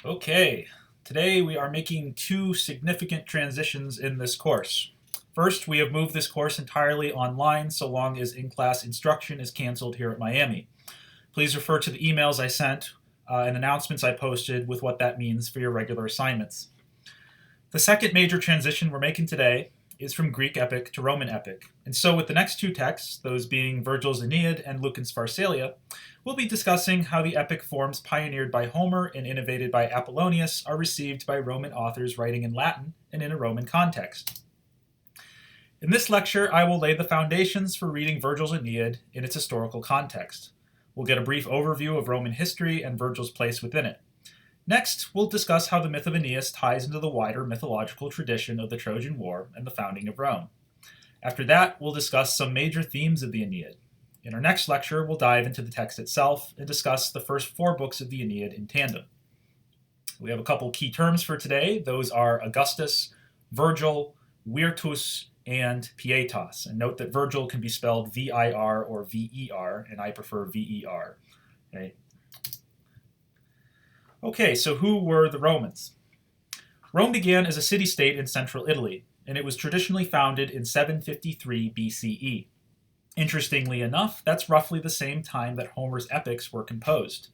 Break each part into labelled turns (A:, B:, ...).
A: Okay, today we are making two significant transitions in this course. First, we have moved this course entirely online so long as in-class instruction is canceled here at Miami. Please refer to the emails I sent and announcements I posted with what that means for your regular assignments. The second major transition we're making today is from Greek epic to Roman epic. And so with the next two texts, those being Virgil's Aeneid and Lucan's Pharsalia, we'll be discussing how the epic forms pioneered by Homer and innovated by Apollonius are received by Roman authors writing in Latin and in a Roman context. In this lecture, I will lay the foundations for reading Virgil's Aeneid in its historical context. We'll get a brief overview of Roman history and Virgil's place within it. Next, we'll discuss how the myth of Aeneas ties into the wider mythological tradition of the Trojan War and the founding of Rome. After that, we'll discuss some major themes of the Aeneid. In our next lecture, we'll dive into the text itself and discuss the first four books of the Aeneid in tandem. We have a couple key terms for today. Those are Augustus, Virgil, Virtus, and Pietas. And note that Virgil can be spelled V-I-R or V-E-R, and I prefer V-E-R. Okay, so who were the Romans? Rome began as a city-state in central Italy, and it was traditionally founded in 753 BCE. Interestingly enough, that's roughly the same time that Homer's epics were composed.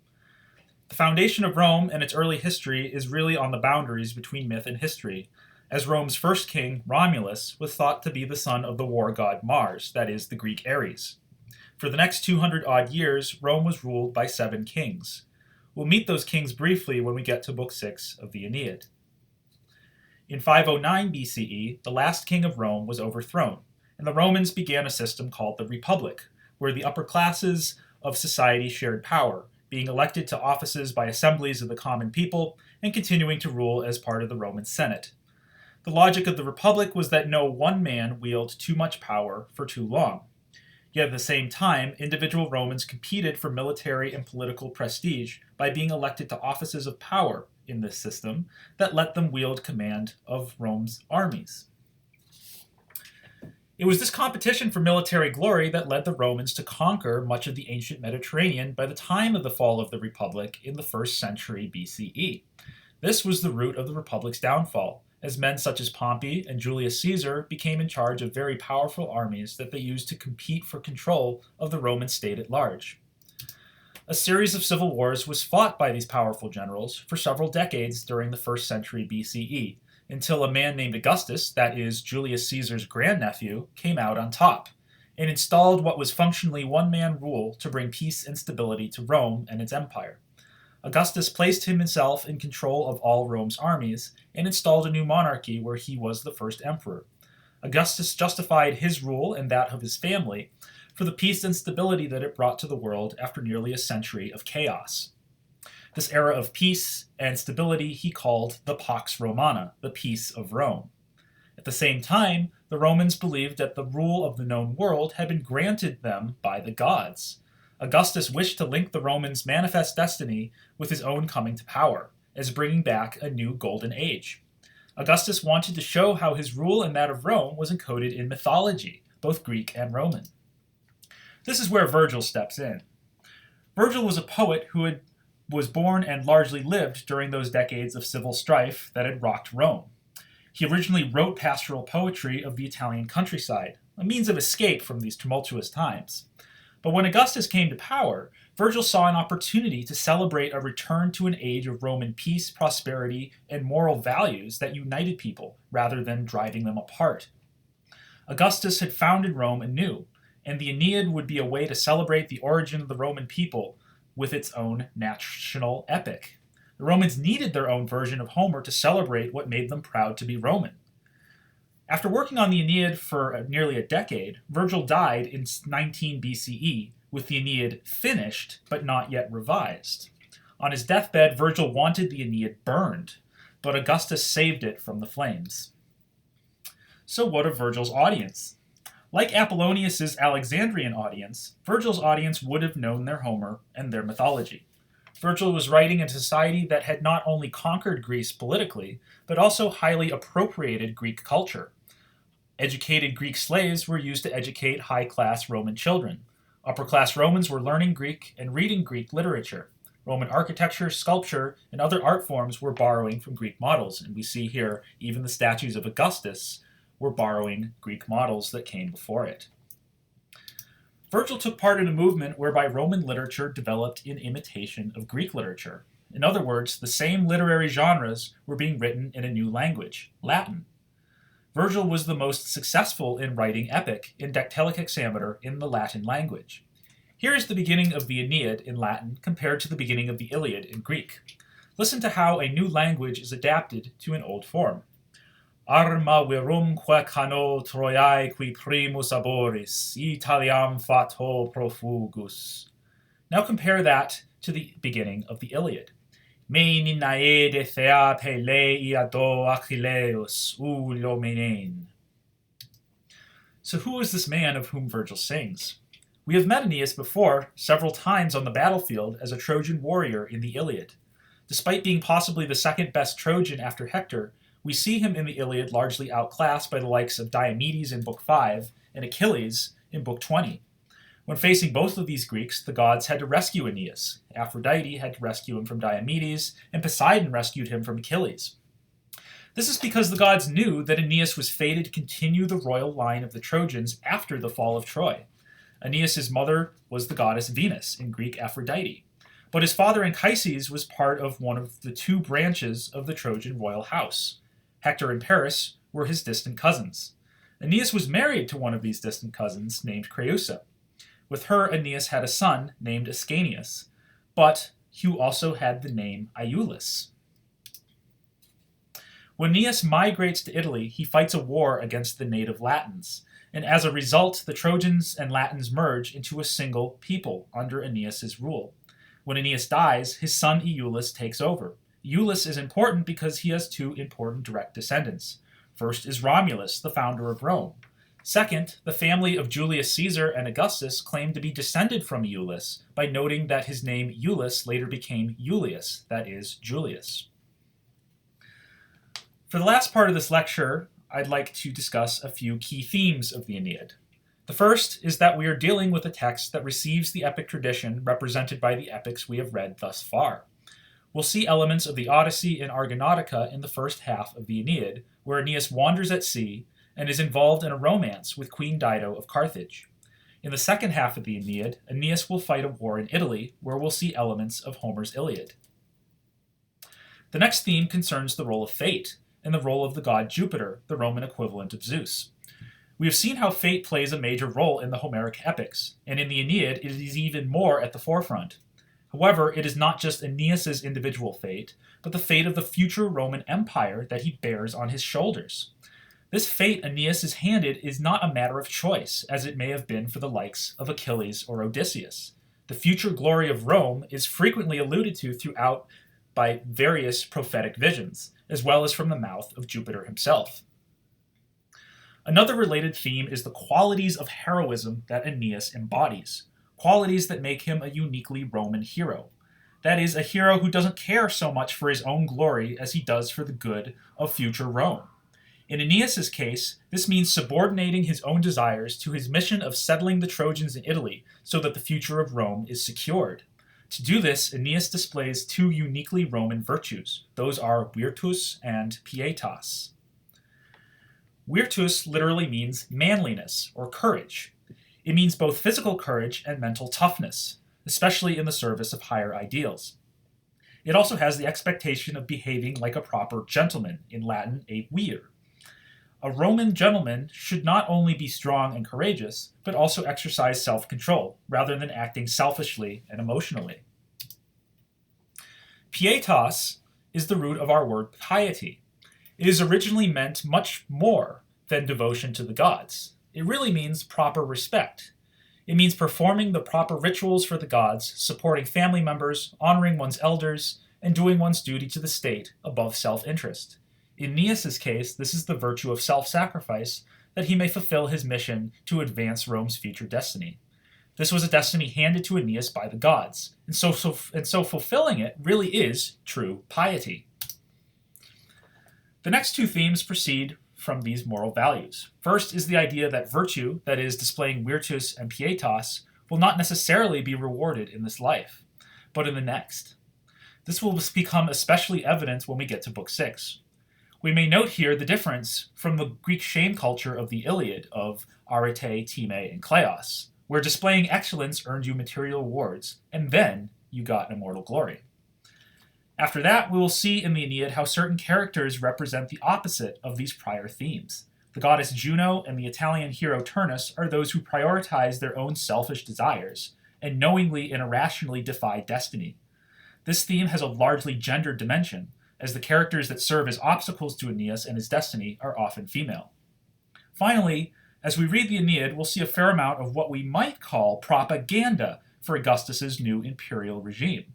A: The foundation of Rome and its early history is really on the boundaries between myth and history, as Rome's first king, Romulus, was thought to be the son of the war god Mars, that is, the Greek Ares. For the next 200-odd years, Rome was ruled by 7 kings. We'll meet those kings briefly when we get to Book 6 of the Aeneid. In 509 BCE, the last king of Rome was overthrown, and the Romans began a system called the Republic, where the upper classes of society shared power, being elected to offices by assemblies of the common people and continuing to rule as part of the Roman Senate. The logic of the Republic was that no one man wielded too much power for too long. Yet at the same time, individual Romans competed for military and political prestige by being elected to offices of power in this system that let them wield command of Rome's armies. It was this competition for military glory that led the Romans to conquer much of the ancient Mediterranean by the time of the fall of the Republic in the 1st century BCE. This was the root of the Republic's downfall, as men such as Pompey and Julius Caesar became in charge of very powerful armies that they used to compete for control of the Roman state at large. A series of civil wars was fought by these powerful generals for several decades during the 1st century BCE, until a man named Augustus, that is, Julius Caesar's grandnephew, came out on top, and installed what was functionally one-man rule to bring peace and stability to Rome and its empire. Augustus placed himself in control of all Rome's armies and installed a new monarchy where he was the first emperor. Augustus justified his rule and that of his family for the peace and stability that it brought to the world after nearly a century of chaos. This era of peace and stability he called the Pax Romana, the peace of Rome. At the same time, the Romans believed that the rule of the known world had been granted them by the gods. Augustus wished to link the Romans' manifest destiny with his own coming to power, as bringing back a new golden age. Augustus wanted to show how his rule and that of Rome was encoded in mythology, both Greek and Roman. This is where Virgil steps in. Virgil was a poet who was born and largely lived during those decades of civil strife that had rocked Rome. He originally wrote pastoral poetry of the Italian countryside, a means of escape from these tumultuous times. But when Augustus came to power, Virgil saw an opportunity to celebrate a return to an age of Roman peace, prosperity, and moral values that united people rather than driving them apart. Augustus had founded Rome anew, and the Aeneid would be a way to celebrate the origin of the Roman people with its own national epic. The Romans needed their own version of Homer to celebrate what made them proud to be Roman. After working on the Aeneid for nearly a decade, Virgil died in 19 BCE, with the Aeneid finished but not yet revised. On his deathbed, Virgil wanted the Aeneid burned, but Augustus saved it from the flames. So what of Virgil's audience? Like Apollonius's Alexandrian audience, Virgil's audience would have known their Homer and their mythology. Virgil was writing in a society that had not only conquered Greece politically, but also highly appropriated Greek culture. Educated Greek slaves were used to educate high-class Roman children. Upper-class Romans were learning Greek and reading Greek literature. Roman architecture, sculpture, and other art forms were borrowing from Greek models, and we see here even the statues of Augustus were borrowing Greek models that came before it. Virgil took part in a movement whereby Roman literature developed in imitation of Greek literature. In other words, the same literary genres were being written in a new language, Latin. Virgil was the most successful in writing epic in dactylic hexameter in the Latin language. Here is the beginning of the Aeneid in Latin compared to the beginning of the Iliad in Greek. Listen to how a new language is adapted to an old form. Arma virumque cano Troiae qui primus aboris, Italiam fato profugus. Now compare that to the beginning of the Iliad. Me ninaede thea pelei ado Achilleus ulomenein. So who is this man of whom Virgil sings? We have met Aeneas before, several times on the battlefield as a Trojan warrior in the Iliad. Despite being possibly the second best Trojan after Hector, we see him in the Iliad largely outclassed by the likes of Diomedes in Book 5 and Achilles in Book 20. When facing both of these Greeks, the gods had to rescue Aeneas. Aphrodite had to rescue him from Diomedes, and Poseidon rescued him from Achilles. This is because the gods knew that Aeneas was fated to continue the royal line of the Trojans after the fall of Troy. Aeneas' mother was the goddess Venus, in Greek Aphrodite, but his father Anchises was part of one of the two branches of the Trojan royal house. Hector and Paris were his distant cousins. Aeneas was married to one of these distant cousins named Creusa. With her, Aeneas had a son named Ascanius, but who also had the name Iulis. When Aeneas migrates to Italy, he fights a war against the native Latins, and as a result, the Trojans and Latins merge into a single people under Aeneas' rule. When Aeneas dies, his son Iulis takes over. Ulis is important because he has two important direct descendants. First is Romulus, the founder of Rome. Second, the family of Julius Caesar and Augustus claimed to be descended from Ulis by noting that his name Ulis later became Julius, that is, Julius. For the last part of this lecture, I'd like to discuss a few key themes of the Aeneid. The first is that we are dealing with a text that receives the epic tradition represented by the epics we have read thus far. We'll see elements of the Odyssey and Argonautica in the first half of the Aeneid, where Aeneas wanders at sea and is involved in a romance with Queen Dido of Carthage. In the second half of the Aeneid, Aeneas will fight a war in Italy, where we'll see elements of Homer's Iliad. The next theme concerns the role of fate, and the role of the god Jupiter, the Roman equivalent of Zeus. We have seen how fate plays a major role in the Homeric epics, and in the Aeneid it is even more at the forefront. However, it is not just Aeneas' individual fate, but the fate of the future Roman Empire that he bears on his shoulders. This fate Aeneas is handed is not a matter of choice, as it may have been for the likes of Achilles or Odysseus. The future glory of Rome is frequently alluded to throughout by various prophetic visions, as well as from the mouth of Jupiter himself. Another related theme is the qualities of heroism that Aeneas embodies, qualities that make him a uniquely Roman hero. That is, a hero who doesn't care so much for his own glory as he does for the good of future Rome. In Aeneas' case, this means subordinating his own desires to his mission of settling the Trojans in Italy so that the future of Rome is secured. To do this, Aeneas displays two uniquely Roman virtues. Those are virtus and pietas. Virtus literally means manliness or courage. It means both physical courage and mental toughness, especially in the service of higher ideals. It also has the expectation of behaving like a proper gentleman, in Latin, a vir. A Roman gentleman should not only be strong and courageous, but also exercise self-control, rather than acting selfishly and emotionally. Pietas is the root of our word piety. It is originally meant much more than devotion to the gods. It really means proper respect. It means performing the proper rituals for the gods, supporting family members, honoring one's elders, and doing one's duty to the state above self-interest. In Aeneas' case, this is the virtue of self-sacrifice that he may fulfill his mission to advance Rome's future destiny. This was a destiny handed to Aeneas by the gods, and so fulfilling it really is true piety. The next two themes proceed from these moral values. First is the idea that virtue, that is, displaying virtus and pietas, will not necessarily be rewarded in this life, but in the next. This will become especially evident when we get to Book 6. We may note here the difference from the Greek shame culture of the Iliad of arete, time, and kleos, where displaying excellence earned you material rewards, and then you got immortal glory. After that, we will see in the Aeneid how certain characters represent the opposite of these prior themes. The goddess Juno and the Italian hero Turnus are those who prioritize their own selfish desires and knowingly and irrationally defy destiny. This theme has a largely gendered dimension, as the characters that serve as obstacles to Aeneas and his destiny are often female. Finally, as we read the Aeneid, we'll see a fair amount of what we might call propaganda for Augustus's new imperial regime.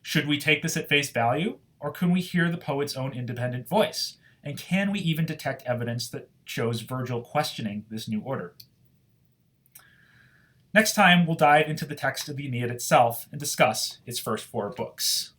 A: Should we take this at face value, or can we hear the poet's own independent voice? And can we even detect evidence that shows Virgil questioning this new order? Next time, we'll dive into the text of the Aeneid itself and discuss its first 4 books.